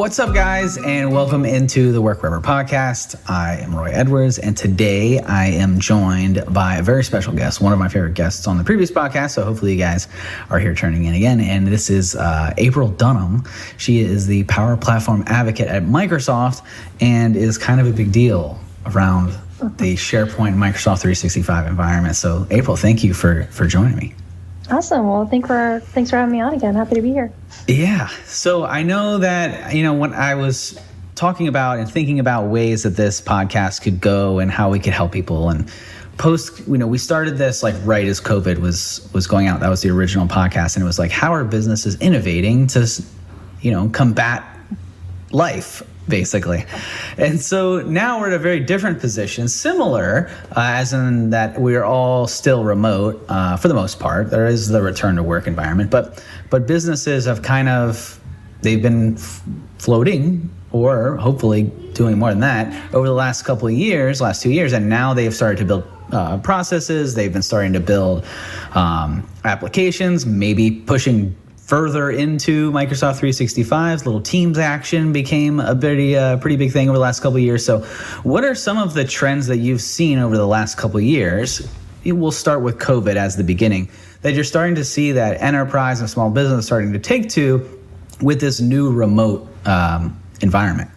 What's up, guys, and welcome into the Work Wherever podcast. I am Roy Edwards, and today I am joined by a very special guest, one of my favorite guests on the previous podcast, so hopefully you guys are here turning in again, and this is April Dunham. She is the Power Platform Advocate at Microsoft and is kind of a big deal around the SharePoint Microsoft 365 environment. So, April, thank you for joining me. Awesome. Well, thanks for having me on again. Happy to be here. Yeah. So I know that, when I was talking about and thinking about ways that this podcast could go and how we could help people and we started this like right as COVID was going out. That was the original podcast. And it was like, how are businesses innovating to, combat life, basically. And so now we're at a very different position, similar as in that we're all still remote for the most part. There is the return to work environment, but businesses have they've been floating or hopefully doing more than that over the last 2 years, and now they've started to build processes. They've been starting to build applications, maybe pushing further into Microsoft 365's little Teams action became a pretty big thing over the last 2 years. So what are some of the trends that you've seen over the last 2 years? We'll start with COVID as the beginning, that you're starting to see that enterprise and small business starting to take to with this new remote environment.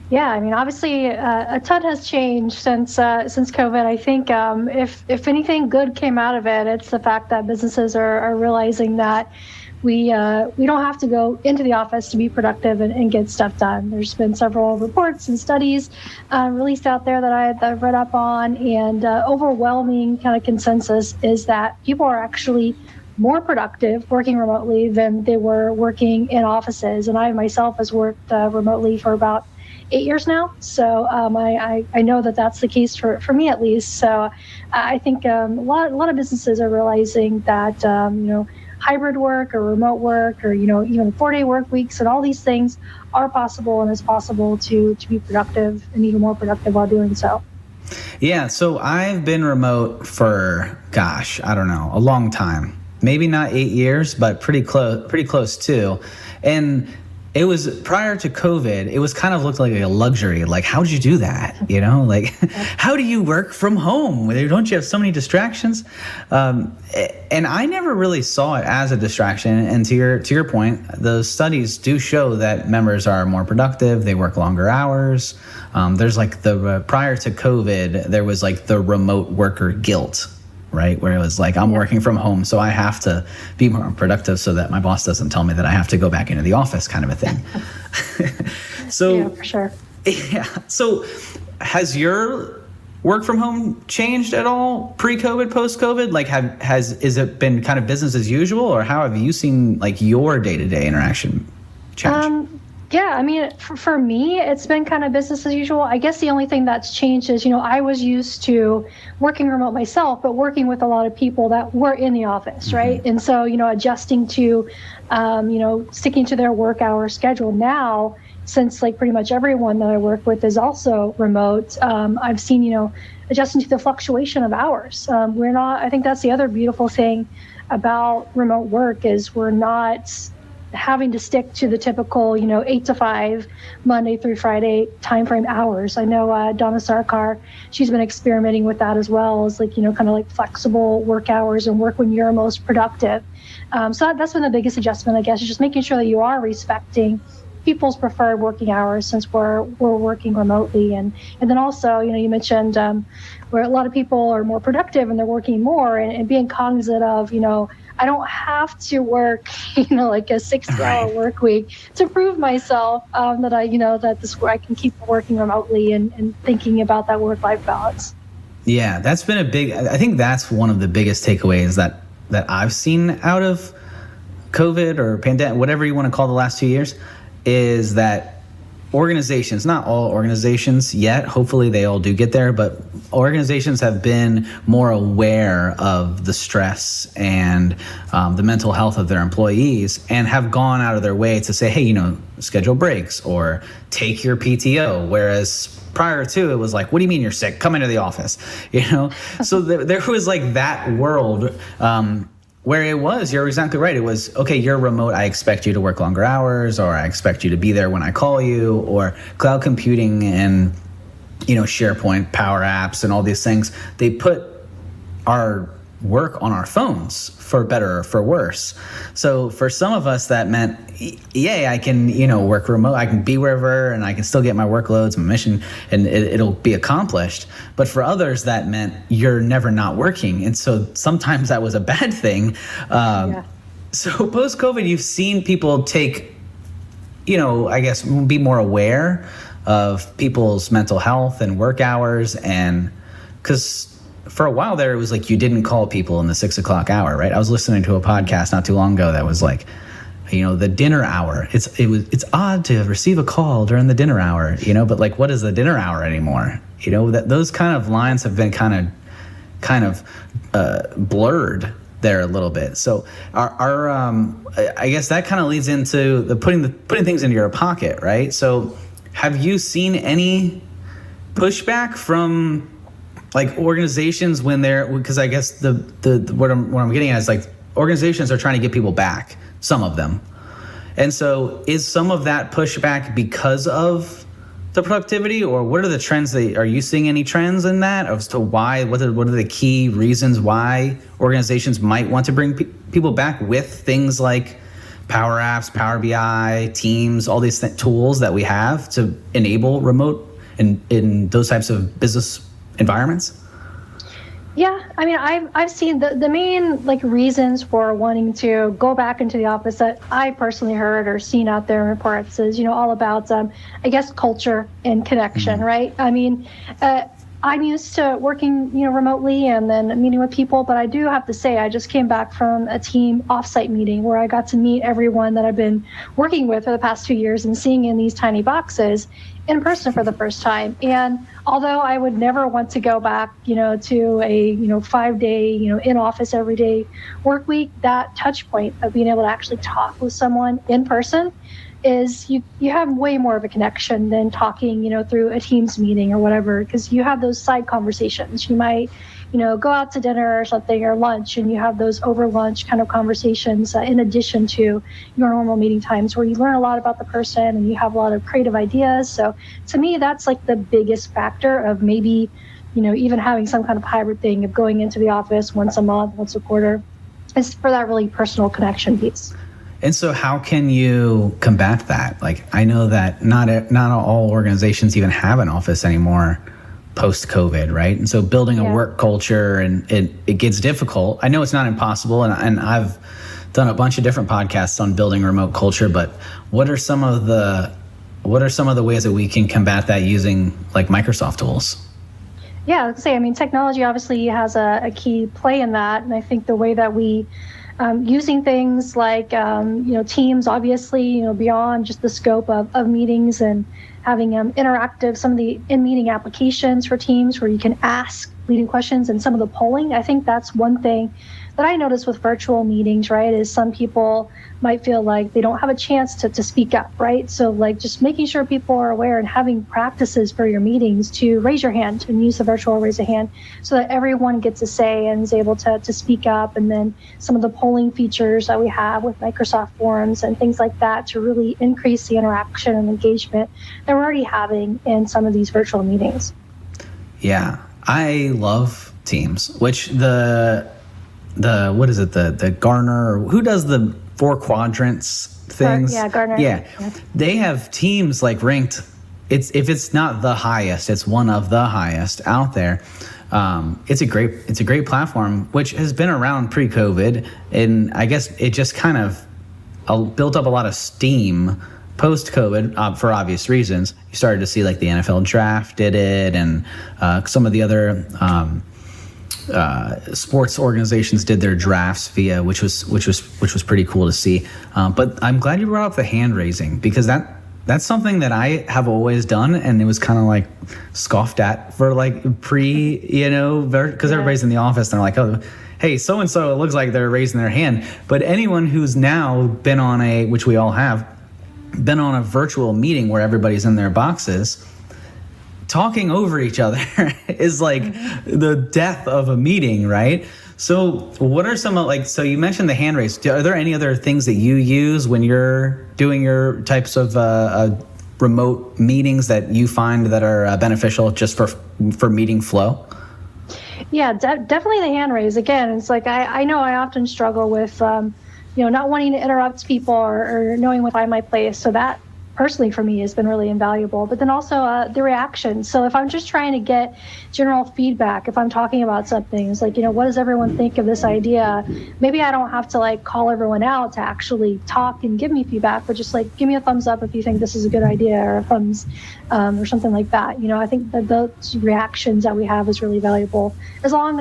Yeah, obviously a ton has changed since COVID. I think if anything good came out of it, it's the fact that businesses are realizing that we don't have to go into the office to be productive and get stuff done. There's been several reports and studies released out there that I've read up on, and overwhelming kind of consensus is that people are actually more productive working remotely than they were working in offices. And I myself has worked remotely for about 8 years now. So I know that that's the case for me at least. So I think a lot of businesses are realizing that, hybrid work or remote work or, even 4-day work weeks and all these things are possible, and it's possible to be productive and even more productive while doing so. Yeah. So I've been remote for, I don't know, a long time. Maybe not 8 years, but pretty close too. And it was prior to COVID, it was kind of looked like a luxury. Like, how did you do that? How do you work from home? Don't you have so many distractions? And I never really saw it as a distraction. And to your point, those studies do show that members are more productive. They work longer hours. There's like prior to COVID, there was like the remote worker guilt, right? Where it was like, I'm working from home, so I have to be more productive so that my boss doesn't tell me that I have to go back into the office, kind of a thing. So, yeah, for sure. Yeah. So has your work from home changed at all pre-COVID, post-COVID? Like, is it been kind of business as usual, or how have you seen like your day-to-day interaction change? Yeah, for me, it's been kind of business as usual. I guess the only thing that's changed is, I was used to working remote myself, but working with a lot of people that were in the office, mm-hmm. right? And so, adjusting to, sticking to their work hour schedule now, since like pretty much everyone that I work with is also remote, I've seen, adjusting to the fluctuation of hours. I think that's the other beautiful thing about remote work is we're not having to stick to the typical, 8 to 5, Monday through Friday timeframe hours. I know Donna Sarkar, she's been experimenting with that as well, as like, kind of like flexible work hours and work when you're most productive. So that's been the biggest adjustment, I guess, is just making sure that you are respecting people's preferred working hours since we're working remotely. And then also, you mentioned where a lot of people are more productive and they're working more and being cognizant of, I don't have to work, like a 60-hour work week to prove myself that I can keep working remotely and thinking about that work-life balance. Yeah, that's been I think that's one of the biggest takeaways that I've seen out of COVID or pandemic, whatever you want to call the last 2 years, is that organizations, not all organizations yet, hopefully they all do get there, but organizations have been more aware of the stress and the mental health of their employees and have gone out of their way to say, hey, schedule breaks or take your PTO. Whereas prior to, it was like, what do you mean you're sick? Come into the office, So there was like that world where you're exactly right. It was, okay, you're remote, I expect you to work longer hours, or I expect you to be there when I call you, or cloud computing and, SharePoint, Power Apps, and all these things. They put our work on our phones, for better or for worse. So for some of us, that meant, yay, I can, work remote. I can be wherever, and I can still get my workloads, my mission, and it'll be accomplished. But for others, that meant you're never not working. And so sometimes that was a bad thing. So post-COVID, you've seen people take, I guess, be more aware of people's mental health and work hours. And because for a while there, it was like you didn't call people in the 6 o'clock hour, right? I was listening to a podcast not too long ago that was like, the dinner hour. It's odd to receive a call during the dinner hour, but like, what is the dinner hour anymore? That those kind of lines have been kind of blurred there a little bit. So our I guess that kind of leads into the putting things into your pocket, right? So have you seen any pushback from like organizations when because I guess what I'm getting at is like organizations are trying to get people back, some of them. And so is some of that pushback because of the productivity, or what are the trends are you seeing any trends in that as to why, what are the key reasons why organizations might want to bring people back with things like Power Apps, Power BI, Teams, all these tools that we have to enable remote in those types of business environments? Yeah, I mean, I've seen the main reasons for wanting to go back into the office that I personally heard or seen out there in reports is all about I guess culture and connection, right? I mean, I'm used to working remotely and then meeting with people, but I do have to say I just came back from a team offsite meeting where I got to meet everyone that I've been working with for the past 2 years and seeing in these tiny boxes in person for the first time. And although I would never want to go back, to a 5-day, in office every day work week, that touch point of being able to actually talk with someone in person is you have way more of a connection than talking, through a Teams meeting or whatever, because you have those side conversations. You might, go out to dinner or something or lunch, and you have those over lunch kind of conversations in addition to your normal meeting times where you learn a lot about the person and you have a lot of creative ideas. So to me, that's like the biggest factor of maybe, even having some kind of hybrid thing of going into the office once a month, once a quarter, is for that really personal connection piece. And so how can you combat that? Like, I know that not all organizations even have an office anymore post-COVID, right? And so building a work culture, and it gets difficult. I know it's not impossible, and I've done a bunch of different podcasts on building remote culture, but what are some of the ways that we can combat that using like Microsoft tools? Yeah, let's say, I mean, technology obviously has a key play in that. And I think the way that we using things like, Teams, obviously, beyond just the scope of meetings, and having interactive, some of the in-meeting applications for Teams where you can ask leading questions, and some of the polling. I think that's one thing that I notice with virtual meetings, right, is some people might feel like they don't have a chance to speak up, right? So just making sure people are aware and having practices for your meetings to raise your hand and use the virtual raise a hand so that everyone gets a say and is able to speak up. And then some of the polling features that we have with Microsoft Forms and things like that to really increase the interaction and engagement that we're already having in some of these virtual meetings. Yeah, I love Teams, which the what is it, the Gartner, or who does the 4 quadrants things? Gartner. Yeah. They have Teams ranked, if it's not the highest, it's one of the highest out there. It's a great platform, which has been around pre-COVID, and I guess it just kind of built up a lot of steam post-COVID for obvious reasons. You started to see the NFL draft did it, and some of the other sports organizations did their drafts via, which was pretty cool to see. But I'm glad you brought up the hand raising, because that's something that I have always done, and it was kind of scoffed at for pre, because everybody's in the office and they're like, oh, hey, so and so, it looks like they're raising their hand. But anyone who's now been on which we all have, been on a virtual meeting where everybody's in their boxes, talking over each other is like the death of a meeting, right? So what are some so you mentioned the hand raise. Are there any other things that you use when you're doing your types of remote meetings that you find that are beneficial just for meeting flow? Yeah, definitely the hand raise. Again, it's like I know I often struggle with, not wanting to interrupt people or knowing what time my place. So that personally for me has been really invaluable. But then also the reaction. So if I'm just trying to get general feedback, if I'm talking about something, it's like, what does everyone think of this idea? Maybe I don't have to like call everyone out to actually talk and give me feedback, but just like give me a thumbs up if you think this is a good idea, or a thumbs or something like that. I think that those reactions that we have is really valuable, as long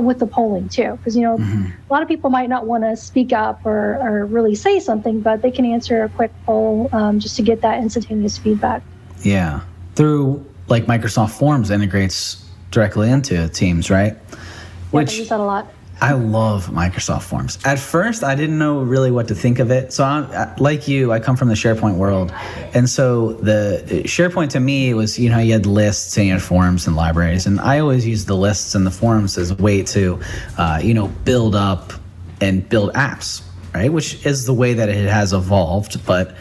with the polling too, because a lot of people might not want to speak up or really say something, but they can answer a quick poll just to get that instantaneous feedback. Yeah, through like Microsoft Forms integrates directly into Teams, right? Which I use that a lot. I love Microsoft Forms. At first, I didn't know really what to think of it. So like you, I come from the SharePoint world. And so the SharePoint to me was, you had lists and you had forms and libraries. And I always used the lists and the forms as a way to, build up and build apps, right? Which is the way that it has evolved. But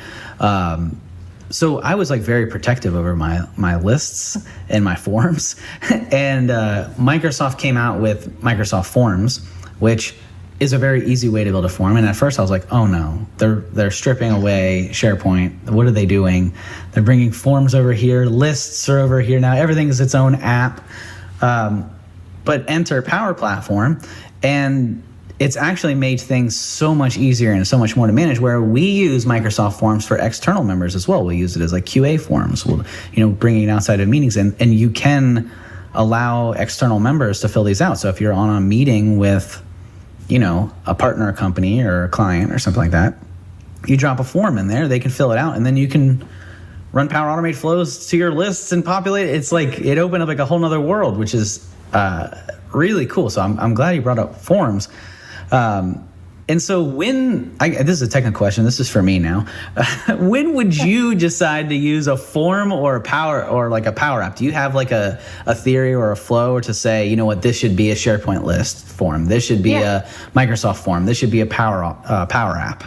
so I was like very protective over my lists and my forms. And Microsoft came out with Microsoft Forms, which is a very easy way to build a form. And at first I was like, oh no, they're stripping away SharePoint. What are they doing? They're bringing forms over here. Lists are over here now. Everything is its own app. But enter Power Platform, and it's actually made things so much easier and so much more to manage, where we use Microsoft Forms for external members as well. We use it as like QA forms, bringing outside of meetings, and you can allow external members to fill these out. So if you're on a meeting with, a partner company or a client or something like that, you drop a form in there, they can fill it out, and then you can run Power Automate flows to your lists and populate it. It's like it opened up like a whole nother world, which is really cool. So I'm glad you brought up forms. And so this is a technical question, this is for me now. When would you decide to use a form or a power app? Do you have like a theory or a flow, or to say, this should be a SharePoint list form, this should be a Microsoft form, this should be a power app?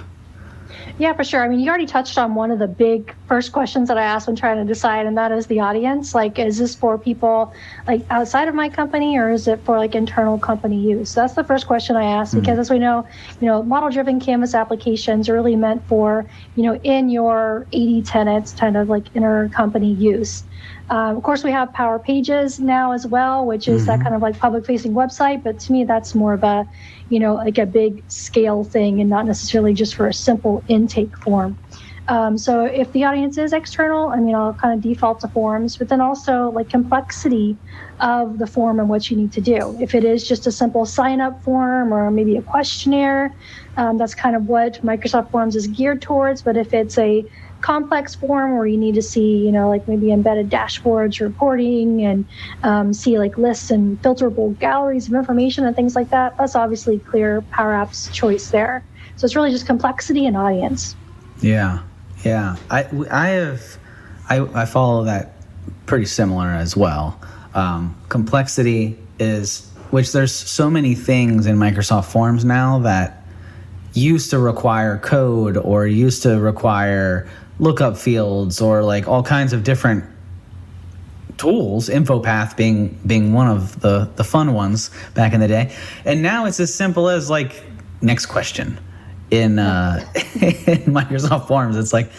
Yeah, for sure. I mean, you already touched on one of the big first questions that I asked when trying to decide, and that is the audience. Like, is this for people like outside of my company, or is it for like internal company use? So that's the first question I asked, because as we know, model-driven Canvas applications are really meant for, in your 80 tenants, kind of like inter-company use. Of course, we have Power Pages now as well, which is that kind of like public-facing website. But to me, that's more of a, like a big scale thing, and not necessarily just for a simple intake form. So if the audience is external, I'll kind of default to forms, but then also like complexity of the form and what you need to do. If it is just a simple sign-up form or maybe a questionnaire, that's kind of what Microsoft Forms is geared towards. But if it's a complex form where you need to see, like maybe embedded dashboards, reporting, and see like lists and filterable galleries of information and things like that, that's obviously clear Power Apps choice there. So it's really just complexity and audience. Yeah. I follow that pretty similar as well. Complexity is, which there's so many things in Microsoft Forms now that used to require code or used to require lookup fields or like all kinds of different tools, InfoPath being one of the fun ones back in the day. And now it's as simple as like next question in Microsoft Forms. It's like,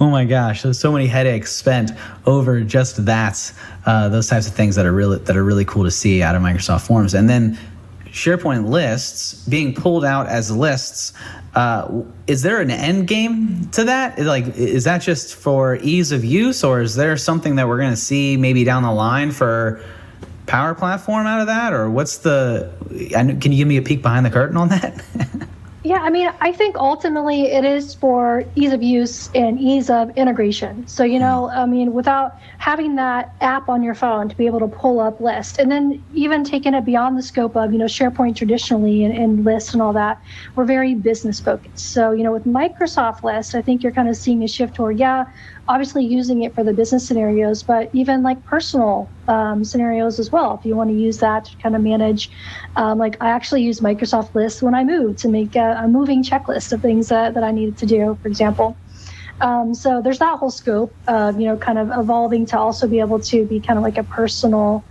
oh my gosh, there's so many headaches spent over just that, those types of things that are really cool to see out of Microsoft Forms. And then SharePoint lists being pulled out as lists. Is there an end game to that? Like, is that just for ease of use, or is there something that we're going to see maybe down the line for Power Platform out of that? Or can you give me a peek behind the curtain on that? Yeah, I mean, I think ultimately it is for ease of use and ease of integration. So, I mean, without having that app on your phone to be able to pull up lists, and then even taking it beyond the scope of, SharePoint traditionally and lists and all that, we're very business focused. So, with Microsoft Lists, I think you're kind of seeing a shift toward, obviously using it for the business scenarios, but even like personal scenarios as well. If you want to use that to kind of manage, like I actually use Microsoft Lists when I moved to make a moving checklist of things that I needed to do, for example. So there's that whole scope of, kind of evolving to also be able to be kind of like a personal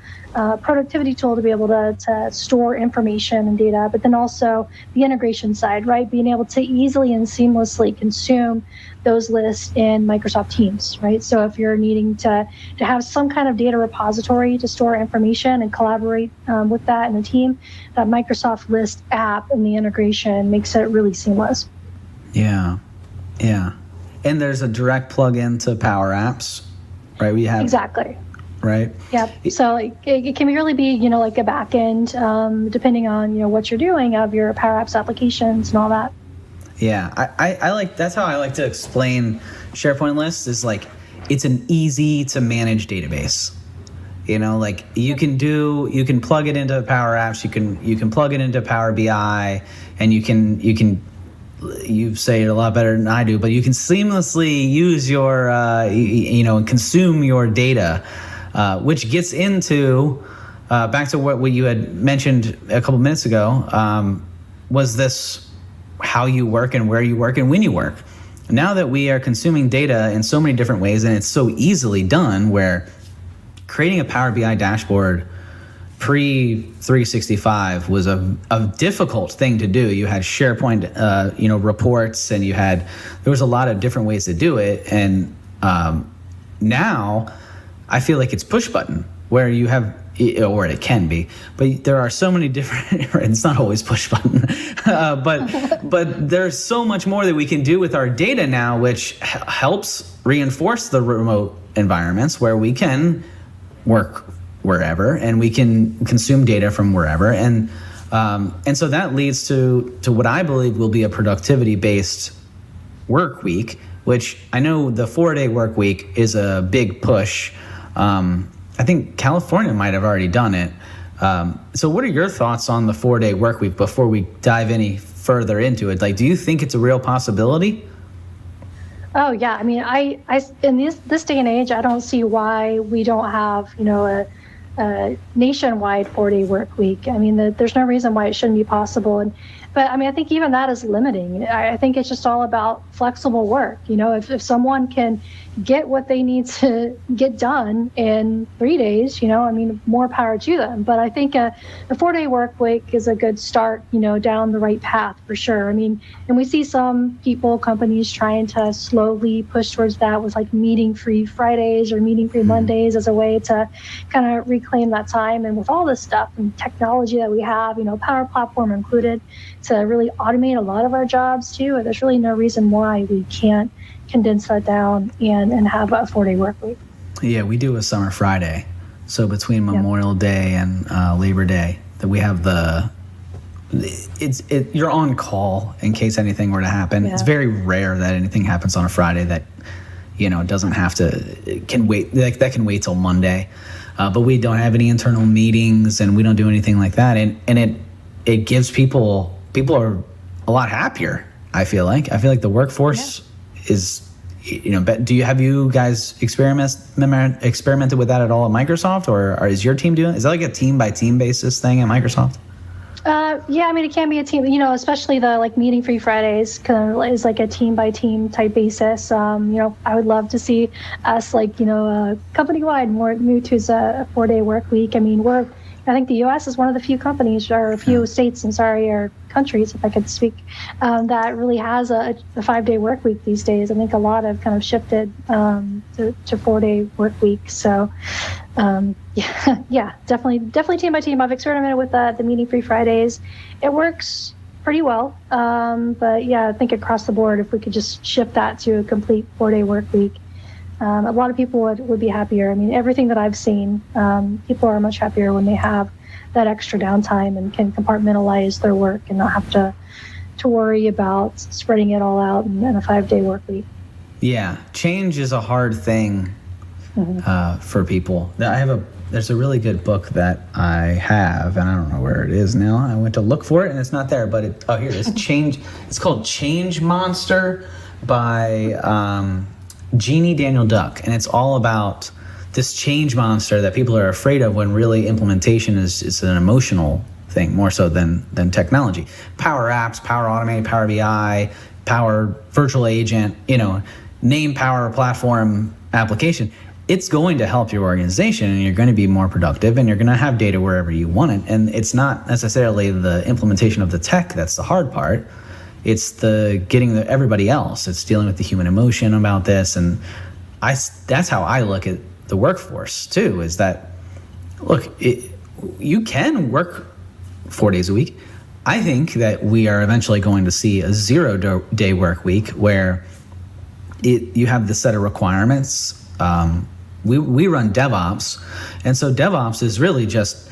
productivity tool to be able to store information and data, but then also the integration side, right? Being able to easily and seamlessly consume those lists in Microsoft Teams, right? So if you're needing to have some kind of data repository to store information and collaborate with that in a team, that Microsoft List app and the integration makes it really seamless. Yeah. And there's a direct plug-in to Power Apps, right? We have Exactly. Right. Yep. So it can really be, like a back end, depending on, what you're doing of your Power Apps applications and all that. Yeah. I like, that's how I like to explain SharePoint lists is like, it's an easy to manage database. Like you can plug it into Power Apps, you can plug it into Power BI, and you say it a lot better than I do, but you can seamlessly use your, and consume your data. Which gets into back to what you had mentioned a couple minutes ago, was this how you work and where you work and when you work. Now that we are consuming data in so many different ways and it's so easily done, where creating a Power BI dashboard pre-365 was a difficult thing to do. You had SharePoint reports, and there was a lot of different ways to do it. And now I feel like it's push button, where you have, or it can be, but there are so many different, it's not always push button, but there's so much more that we can do with our data now, which helps reinforce the remote environments where we can work wherever and we can consume data from wherever. And so that leads to what I believe will be a productivity-based work week, which I know the 4-day work week is a big push. I think California might have already done it. So what are your thoughts on the 4-day work week before we dive any further into it? Like, do you think it's a real possibility? Oh, yeah. I mean, I in this day and age, I don't see why we don't have, a nationwide 4-day work week. I mean, there's no reason why it shouldn't be possible. But I mean, I think even that is limiting. I think it's just all about flexible work. If someone can get what they need to get done in 3 days, I mean, more power to them. But I think the 4-day work week is a good start, down the right path for sure. I mean, and we see some companies trying to slowly push towards that with like meeting-free Fridays or meeting-free Mondays as a way to kind of reclaim that time. And with all this stuff and technology that we have, Power Platform included, to really automate a lot of our jobs too, there's really no reason why we can't condense that down and have a 4-day work week. Yeah, we do a summer Friday. So between Memorial Day and Labor Day, that we have you're on call in case anything were to happen. Yeah. It's very rare that anything happens on a Friday that, doesn't have to, it can wait, like that can wait till Monday. But we don't have any internal meetings and we don't do anything like that. And it gives people are a lot happier. I feel like the workforce is, have you guys experimented with that at all at Microsoft, or is your team doing? Is that like a team by team basis thing at Microsoft? Yeah, I mean, it can be a team, especially the like meeting-free Fridays is like a team by team type basis. I would love to see us company-wide move to a 4-day work week. I mean, I think the U.S. is one of the few companies, or a few states, or countries, if I could speak, that really has a 5-day work week these days. I think a lot have kind of shifted to 4-day work week. So, definitely team by team. I've experimented with the meeting-free Fridays. It works pretty well. But yeah, I think across the board, if we could just shift that to a complete 4-day work week, a lot of people would be happier. I mean, everything that I've seen, people are much happier when they have that extra downtime and can compartmentalize their work and not have to to worry about spreading it all out in a 5-day work week. Yeah, change is a hard thing for people. There's a really good book that I have, and I don't know where it is now. I went to look for it, and it's not there. But here it is. Change. It's called Change Monster by Jeannie Daniel Duck, and it's all about this change monster that people are afraid of when really implementation is an emotional thing more so than technology. Power Apps, Power Automate, Power BI, Power Virtual Agent, name Power Platform application. It's going to help your organization, and you're going to be more productive, and you're going to have data wherever you want it. And it's not necessarily the implementation of the tech that's the hard part. It's the getting everybody else. It's dealing with the human emotion about this. And that's how I look at the workforce too, is that, look, you can work 4 days a week. I think that we are eventually going to see a 0-day work week where you have the set of requirements. We run DevOps, and so DevOps is really just,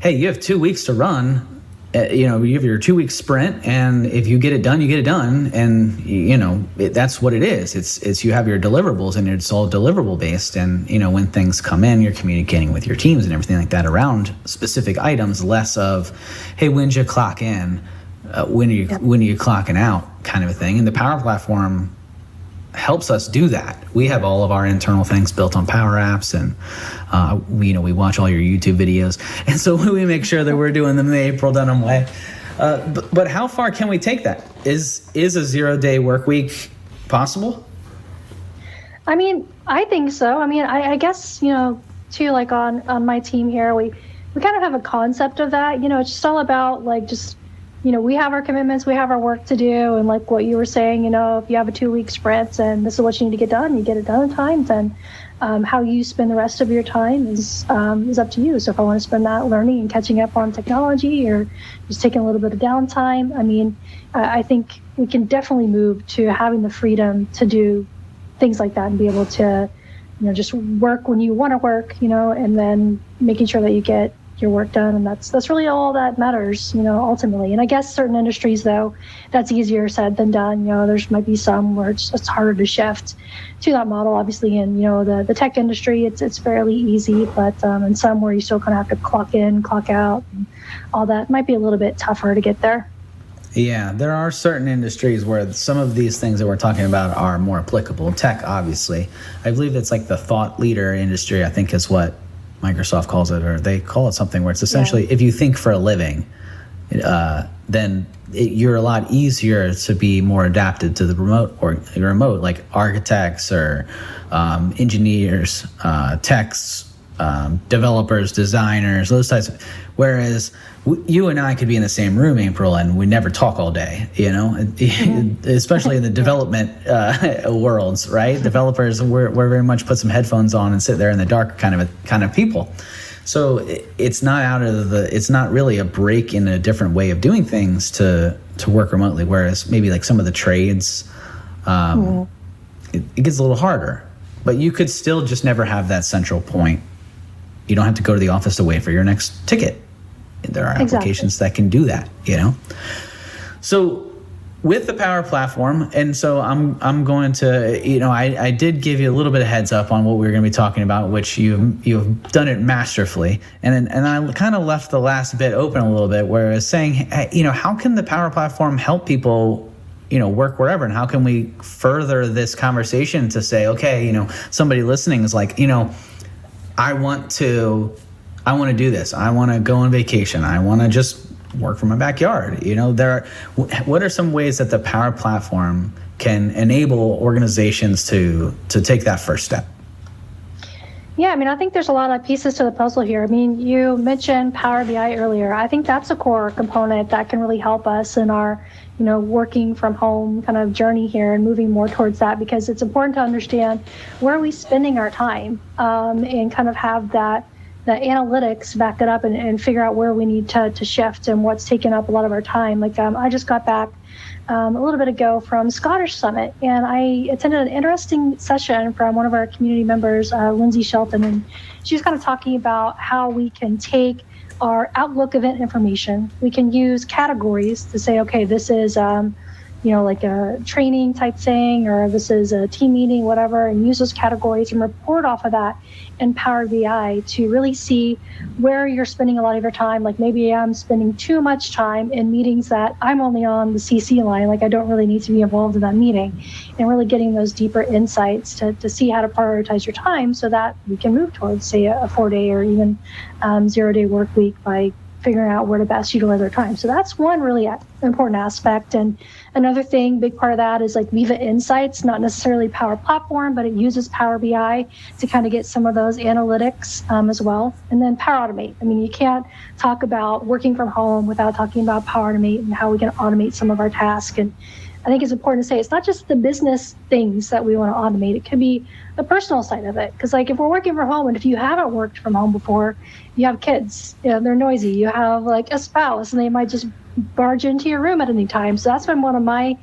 hey, you have 2 weeks to run. You have your 2-week sprint, and if you get it done, you get it done, and that's what it is. It's you have your deliverables, and it's all deliverable based. And when things come in, you're communicating with your teams and everything like that around specific items, less of, hey, when'd you clock in, when are you clocking out, kind of a thing. And the Power Platform helps us do that. We have all of our internal things built on Power Apps, and we watch all your YouTube videos, and so we make sure that we're doing them the April Dunham way. But how far can we take that? Is a 0-day work week possible? I mean, I think so. I mean, I guess too, like on my team here, we kind of have a concept of that. It's just all about we have our commitments, we have our work to do, and like what you were saying, if you have a 2-week sprint and this is what you need to get done, you get it done in time, then how you spend the rest of your time is up to you. So if I want to spend that learning and catching up on technology, or just taking a little bit of downtime, I mean, I think we can definitely move to having the freedom to do things like that and be able to, just work when you want to work, and then making sure that you get your work done, and that's really all that matters, ultimately. And I guess certain industries, though, that's easier said than done. There's might be some where it's harder to shift to that model. Obviously, in the tech industry, it's fairly easy, but in some where you still kind of have to clock in, clock out, and all that might be a little bit tougher to get there. Yeah, there are certain industries where some of these things that we're talking about are more applicable. Tech, obviously, I believe it's like the thought leader industry, I think, is what Microsoft calls it, or they call it something where it's essentially, if you think for a living, then you're a lot easier to be more adapted to the remote, like architects or engineers, techs, developers, designers, those types of, whereas you and I could be in the same room, April, and we never talk all day, especially in the development worlds, right? Developers, we're very much put some headphones on and sit there in the dark kind of people. So it's not really a break in a different way of doing things to work remotely, whereas maybe like some of the trades, it gets a little harder, but you could still just never have that central point. You don't have to go to the office to wait for your next ticket. There are applications that can do that, So with the Power Platform, and so I'm going to, I did give you a little bit of heads up on what we were going to be talking about, which you've done it masterfully, and I kind of left the last bit open a little bit, where I was saying, hey, how can the Power Platform help people, work wherever, and how can we further this conversation to say, okay, somebody listening is like, I want to do this. I want to go on vacation. I want to just work from my backyard. What are some ways that the Power Platform can enable organizations to take that first step? Yeah, I mean, I think there's a lot of pieces to the puzzle here. I mean, you mentioned Power BI earlier. I think that's a core component that can really help us in our, working from home kind of journey here and moving more towards that, because it's important to understand where are we spending our time, and kind of have the analytics back it up and figure out where we need to shift and what's taking up a lot of our time. Like I just got back a little bit ago from Scottish Summit, and I attended an interesting session from one of our community members, Lindsay Shelton, and she was kind of talking about how we can take our Outlook event information. We can use categories to say, okay, this is like a training type thing, or this is a team meeting, whatever, and use those categories and report off of that in Power BI to really see where you're spending a lot of your time. Like maybe I'm spending too much time in meetings that I'm only on the CC line, like I don't really need to be involved in that meeting, and really getting those deeper insights to see how to prioritize your time so that we can move towards, say, a 4-day or even 0-day work week by figuring out where to best utilize our time. So that's one really important aspect. And another thing, big part of that is like Viva Insights, not necessarily Power Platform, but it uses Power BI to kind of get some of those analytics as well. And then Power Automate. I mean, you can't talk about working from home without talking about Power Automate and how we can automate some of our tasks. And I think it's important to say it's not just the business things that we want to automate. It could be the personal side of it. Because like if we're working from home, and if you haven't worked from home before, you have kids, they're noisy. You have like a spouse, and they might just barge into your room at any time. So that's been one of my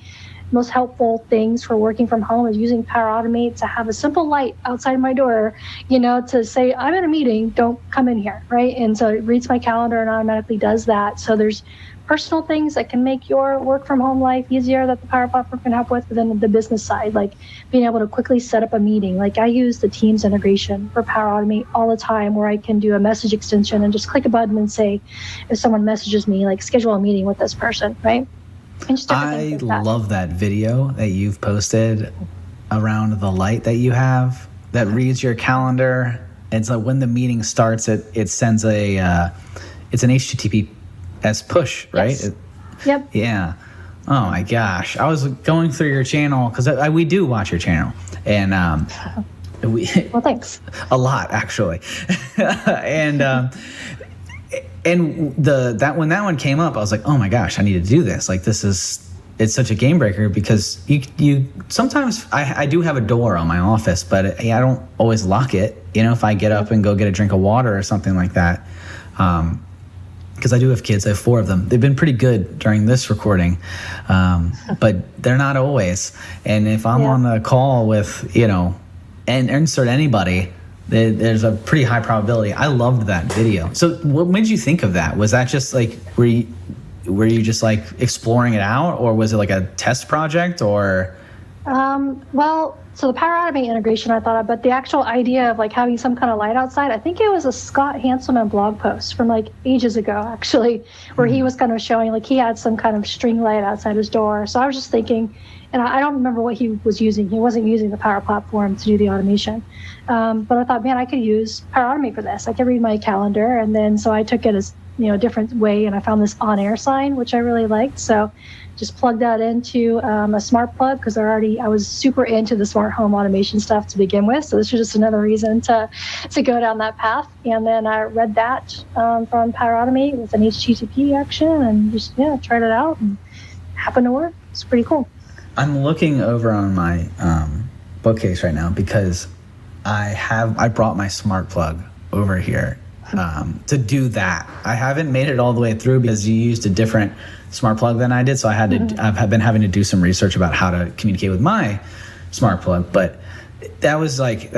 most helpful things for working from home, is using Power Automate to have a simple light outside my door, to say, I'm in a meeting, don't come in here, right? And so it reads my calendar and automatically does that. So there's personal things that can make your work from home life easier that the Power Platform can help with, but then the business side, like being able to quickly set up a meeting. Like I use the Teams integration for Power Automate all the time, where I can do a message extension and just click a button and say, if someone messages me, like schedule a meeting with this person, right? And just I love that video that you've posted around the light that you have that reads your calendar. It's like when the meeting starts, it sends it's an HTTPS push, right? Yes. Yep. Yeah. Oh my gosh. I was going through your channel because we do watch your channel, and well, thanks. A lot, actually. And when that one came up, I was like, oh my gosh, I need to do this. Like it's such a game breaker, because you sometimes I do have a door on my office, but I don't always lock it. If I get up and go get a drink of water or something like that, because I do have kids. I have 4 of them. They've been pretty good during this recording, but they're not always. And if I'm on a call with and insert anybody, there's a pretty high probability. I loved that video. So what made you think of that? Was that just like, were you just like exploring it out, or was it like a test project, or? Well, so the Power Automate integration I thought of, but the actual idea of like having some kind of light outside, I think it was a Scott Hanselman blog post from like ages ago, actually, where he was kind of showing like he had some kind of string light outside his door. So I was just thinking, and I don't remember what he was using. He wasn't using the Power Platform to do the automation. But I thought, man, I could use Power Automate for this. I could read my calendar. And then so I took it as, a different way. And I found this on-air sign, which I really liked. So just plugged that into a smart plug, because I was super into the smart home automation stuff to begin with. So this was just another reason to go down that path. And then I read that from Power Automate with an HTTP action, and just, tried it out, and it happened to work. It's pretty cool. I'm looking over on my bookcase right now, because I brought my smart plug over here to do that. I haven't made it all the way through because you used a different smart plug than I did, so I had to. I've been having to do some research about how to communicate with my smart plug. But that was like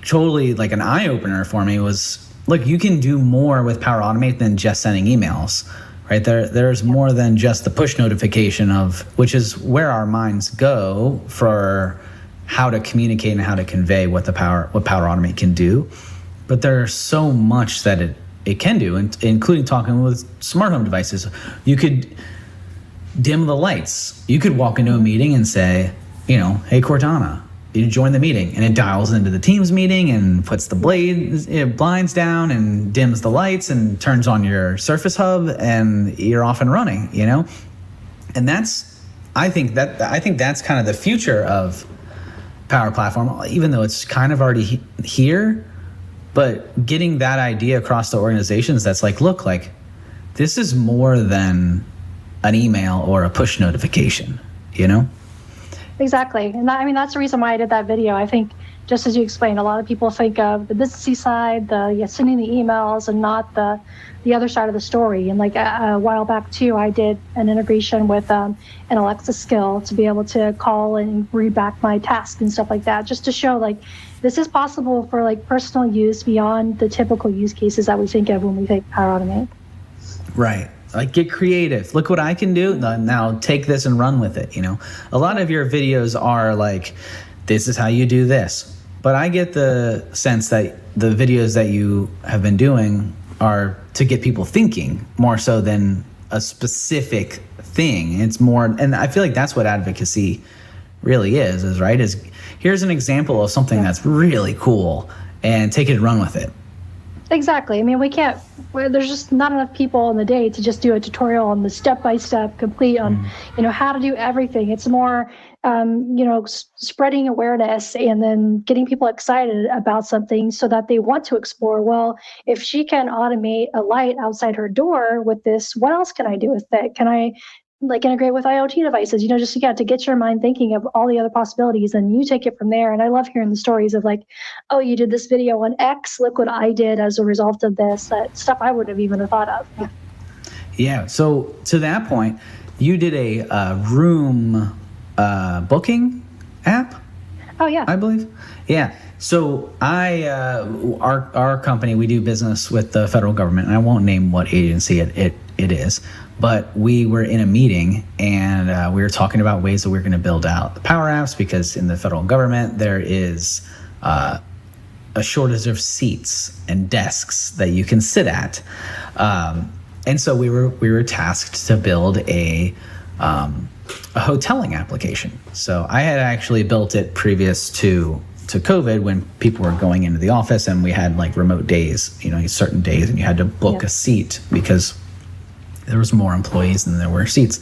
totally like an eye opener for me. Was look, you can do more with Power Automate than just sending emails. Right, there's more than just the push notification which is where our minds go for how to communicate and how to convey what Power Automate can do. But there's so much that it can do, including talking with smart home devices. You could dim the lights. You could walk into a meeting and say, hey Cortana, you join the meeting, and it dials into the Teams meeting and puts the blinds down and dims the lights and turns on your Surface Hub, and you're off and running. And I think that's kind of the future of Power Platform, even though it's kind of already here. But getting that idea across to organizations, that's like, look, like this is more than an email or a push notification. Exactly. And that's the reason why I did that video. I think, just as you explained, a lot of people think of the businessy side, sending the emails, and not the other side of the story. And like a while back too, I did an integration with an Alexa skill to be able to call and read back my tasks and stuff like that, just to show like, this is possible for like personal use beyond the typical use cases that we think of when we think Power Automate. Right. Like, get creative. Look what I can do. Now take this and run with it. A lot of your videos are like, this is how you do this. But I get the sense that the videos that you have been doing are to get people thinking more so than a specific thing. It's more, and I feel like that's what advocacy really is right? Is here's an example of something that's really cool and take it and run with it. Exactly. I mean, there's just not enough people in the day to just do a tutorial on the step-by-step complete on, how to do everything. It's more, spreading awareness and then getting people excited about something so that they want to explore. Well, if she can automate a light outside her door with this, what else can I do with it? Can I integrate with IoT devices, to get your mind thinking of all the other possibilities, and you take it from there. And I love hearing the stories of oh, you did this video on X, look what I did as a result of this, that stuff I wouldn't have even thought of. Yeah. So to that point, you did a room booking app. Oh yeah. I believe. Yeah. So our company, we do business with the federal government, and I won't name what agency it is. But we were in a meeting and we were talking about ways that we're going to build out the Power Apps, because in the federal government there is a shortage of seats and desks that you can sit at. And so we were tasked to build a hoteling application. So I had actually built it previous to COVID, when people were going into the office and we had remote days, certain days, and you had to book a seat because there was more employees than there were seats.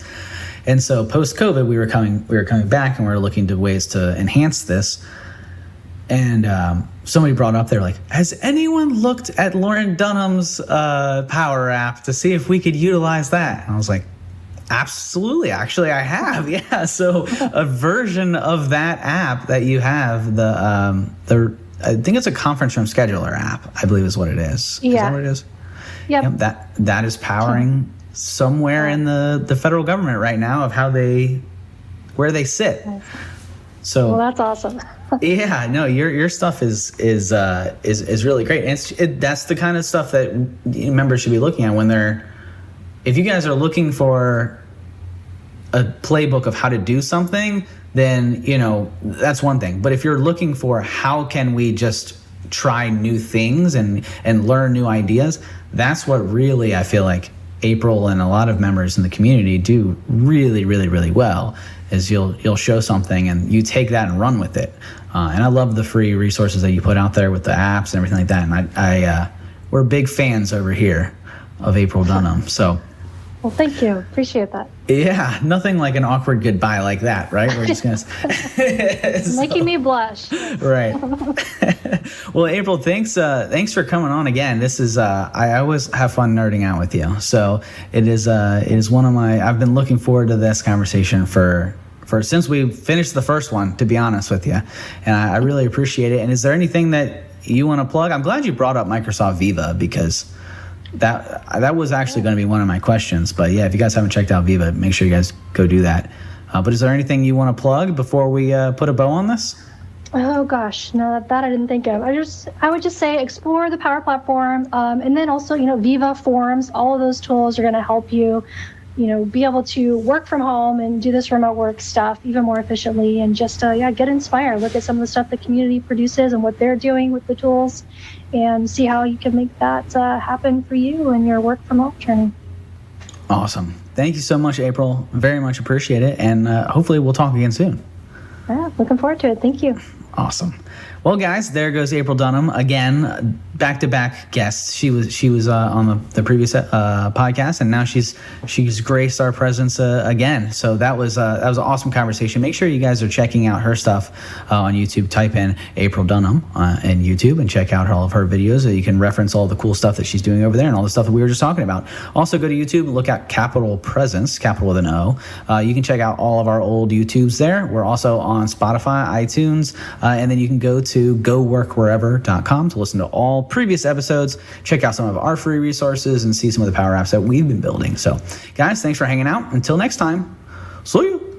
And so post-COVID, we were coming back and we were looking to ways to enhance this. And somebody brought up, they're like, has anyone looked at Lauren Dunham's Power App to see if we could utilize that? And I was like, absolutely. Actually, I have. Yeah. So a version of that app that you have, I think it's a conference room scheduler app, I believe is what it is. Yeah. Is that what it is? Yep. That is powering somewhere in the federal government right now of where they sit. So well, that's awesome. Yeah, no, your stuff is really great. And that's the kind of stuff that members should be looking at if you guys are looking for a playbook of how to do something, then that's one thing. But if you're looking for how can we just try new things and learn new ideas, that's what really I feel like April and a lot of members in the community do really, really, really well, is you'll show something and you take that and run with it. And I love the free resources that you put out there with the apps and everything like that. And we're big fans over here of April Dunham. So. Well, thank you. Appreciate that. Yeah, nothing like an awkward goodbye like that, right? We're just gonna making me blush. Right. Well, April, thanks for coming on again. This is I always have fun nerding out with you. So it is one of I've been looking forward to this conversation for since we finished the first one, to be honest with you, and I really appreciate it. And is there anything that you want to plug? I'm glad you brought up Microsoft Viva, because that was actually going to be one of my questions. But yeah, if you guys haven't checked out Viva, make sure you guys go do that. But is there anything you want to plug before we put a bow on this? Oh gosh, no, that I didn't think of. I would just say explore the Power Platform, and then also Viva Forms. All of those tools are going to help you, be able to work from home and do this remote work stuff even more efficiently, and just get inspired. Look at some of the stuff the community produces and what they're doing with the tools, and see how you can make that happen for you and your work from home journey. Awesome. Thank you so much, April. Very much appreciate it, and hopefully we'll talk again soon. Yeah, looking forward to it. Thank you. Awesome. Well, guys, there goes April Dunham again, back-to-back guests. She was on the previous podcast, and now she's graced our presence again. So that was an awesome conversation. Make sure you guys are checking out her stuff on YouTube. Type in April Dunham in YouTube and check out all of her videos. So you can reference all the cool stuff that she's doing over there and all the stuff that we were just talking about. Also, go to YouTube and look at Capital Presence, capital with an O. You can check out all of our old YouTubes there. We're also on Spotify, iTunes, and then you can go to goworkwherever.com to listen to all previous episodes, check out some of our free resources, and see some of the Power Apps that we've been building. So, guys, thanks for hanging out. Until next time, see you.